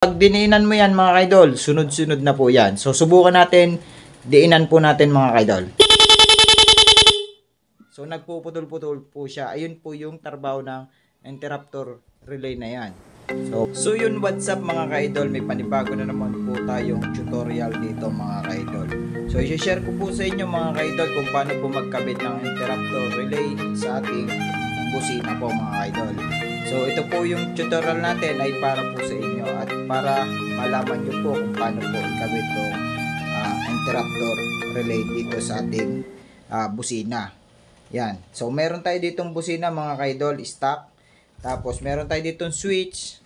Pag diniinan mo yan mga kaidol, sunod-sunod na po yan. So subukan natin, diinan po natin mga kaidol. So nagpuputol-putol po siya. Ayun po yung trabaho ng interrupter relay na yan. So yun, what's up mga kaidol, may panibago na naman po tayong tutorial dito mga kaidol. So i-share ko po sa inyo mga kaidol kung paano po magkabit ng interrupter relay sa ating busina po mga kaidol. So ito po yung tutorial natin ay para po sa inyo at para malaman nyo po kung paano po ikabit itong interrupter relay dito sa ating busina. Yan. So meron tayo ditong busina mga kaidol, stock. Tapos meron tayo ditong switch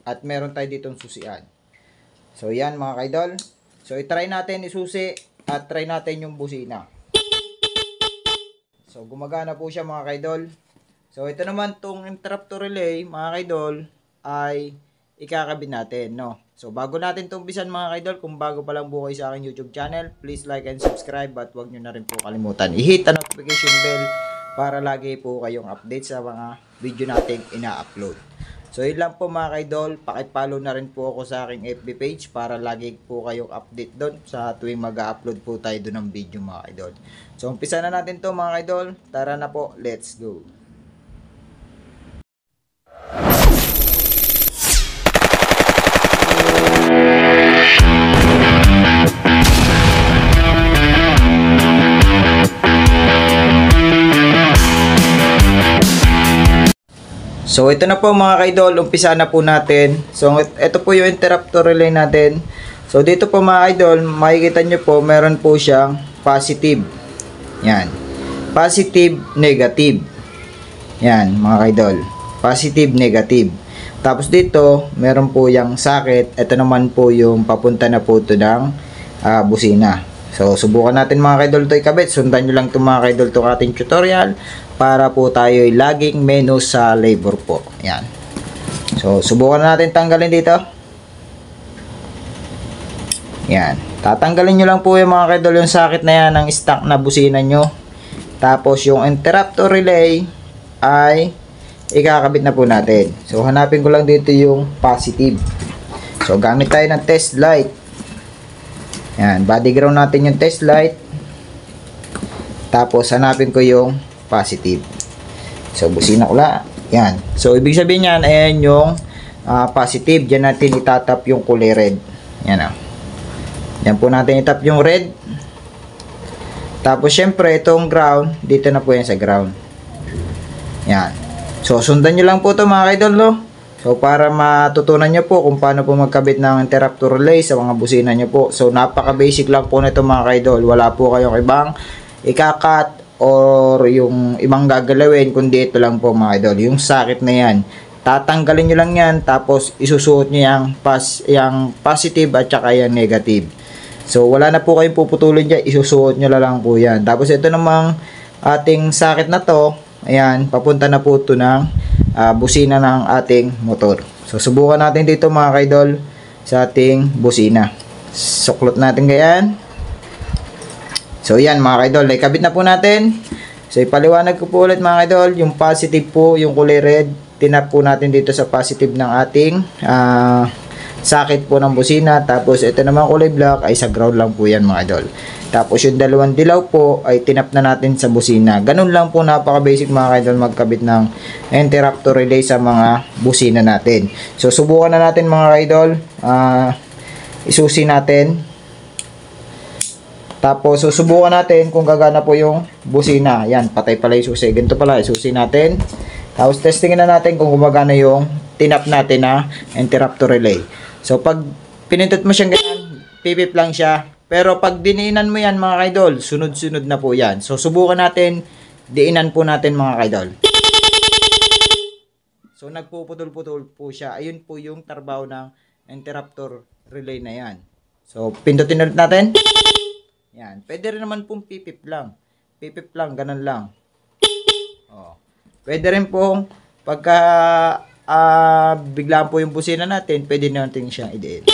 at meron tayo ditong susian. So yan mga kaidol. So i-try natin isusi at try natin yung busina. So gumagana po siya mga kaidol. So ito naman tong interrupter relay mga kaidol ay ikakabit natin, no. So bago natin itong umpisan mga kaidol, kung bago pa lang po kayo sa aking YouTube channel, please like and subscribe at huwag nyo na rin po kalimutan i-hit ang notification bell para lagi po kayong update sa mga video nating ina-upload. So yun lang po mga kaidol, paki-follow na rin po ako sa aking FB page para lagi po kayong update doon sa tuwing mag-upload po tayo doon ng video mga kaidol. So umpisa na natin to mga kaidol, tara na po, let's go. So ito na po mga kaidol, umpisa na po natin. So ito po yung interrupter relay natin. So dito po mga kaidol, makikita nyo po meron po siyang positive. Yan. Positive, negative. Yan mga kaidol. Positive, negative. Tapos dito, meron po yung socket. Ito naman po yung papunta na po ito ng busina. So subukan natin mga kaidol ito ikabit. Sundan nyo lang ito mga kaidol itong ating tutorial para po tayo ay laging menu sa labor po. Yan. So subukan natin tanggalin dito. Yan. Tatanggalin nyo lang po yung mga kaidol yung socket na yan ng stock na busina nyo. Tapos yung interrupter relay ay ikakabit na po natin. So hanapin ko lang dito yung positive. So gamit tayo ng test light. Yan. Body ground natin yung test light. Tapos hanapin ko yung positive. So busina ko lang. Yan. So ibig sabihin yan, ayan yung positive. Diyan natin itatap yung kulay red. Yan o. Yan po natin itap yung red. Tapos syempre itong ground, dito na po yan sa ground. Yan. So sundan nyo lang po ito mga kaidol, no? So para matutunan nyo po kung paano po magkabit ng interrupter relay sa mga busina nyo po. So napaka basic lang po nito mga kaidol. Wala po kayong ibang ikakat or yung ibang gagalawin, kundi ito lang po mga idol, yung socket na yan, tatanggalin nyo lang yan, tapos isusuot nyo yung positive at saka yung negative. So wala na po kayong puputulin dyan, isusuot nyo lang po yan. Tapos ito namang ating socket na to, ayan, papunta na po ito ng busina ng ating motor. So subukan natin dito mga kaidol sa ating busina. Suklot natin ganyan. So yan mga kaidol, ikabit na po natin. So ipaliwanag ko po ulit mga kaidol, yung positive po, yung kulay red, tinap po natin dito sa positive ng ating socket po ng busina. Tapos ito naman kulay black ay sa ground lang po yan mga kaidol. Tapos yung dalawang dilaw po ay tinap na natin sa busina. Ganun lang po, napaka basic mga kaidol magkabit ng interrupter relay sa mga busina natin. So subukan na natin mga kaidol, isusi natin. Tapos susubukan natin kung gagana po yung busina. Yan, patay pala yung susi. Ganito pala, isusi natin. Tapos testingin na natin kung gumagana yung tinap natin na interrupter relay. So pag pinindot mo siyang ganyan, pipip lang siya. Pero pag diniinan mo yan mga kaidol, sunod-sunod na po yan. So subukan natin, diinan po natin mga kaidol. So nagpuputol-putol po siya. Ayun po yung trabaho ng interrupter relay na yan. So pindutin ulit natin. Yan. Pwede rin naman pong pipip lang. Pipip lang, ganun lang. Oh. Pwede rin pong pagka biglaan po yung busina natin, pwede natin siyang i-diin.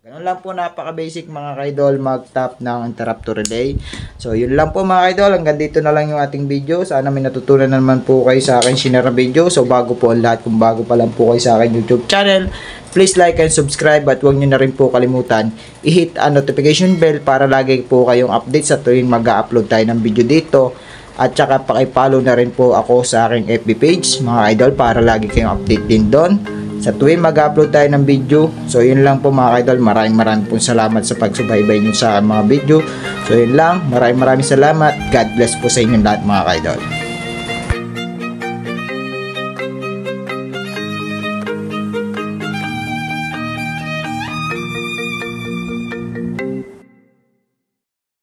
Ganun Ganun lang po, napaka-basic mga ka-idol, mag-tap ng interrupter relay. So, yun lang po mga ka-idol. Hanggang dito na lang yung ating video. Sana may natutunan naman po kayo sa akin sinara video. So, bago po ang lahat, kung bago pa lang po kayo sa akin YouTube channel, please like and subscribe at huwag nyo na rin po kalimutan i-hit ang notification bell para lagi po kayong update sa tuwing mag-upload tayo ng video dito. At saka pakipollow na rin po ako sa aking FB page mga idol para lagi kayong update din doon sa tuwing mag-upload tayo ng video. So yun lang po mga idol, maraming pong salamat sa pagsubaybay nyo sa mga video. So yun lang, maraming salamat. God bless po sa inyong lahat mga idol.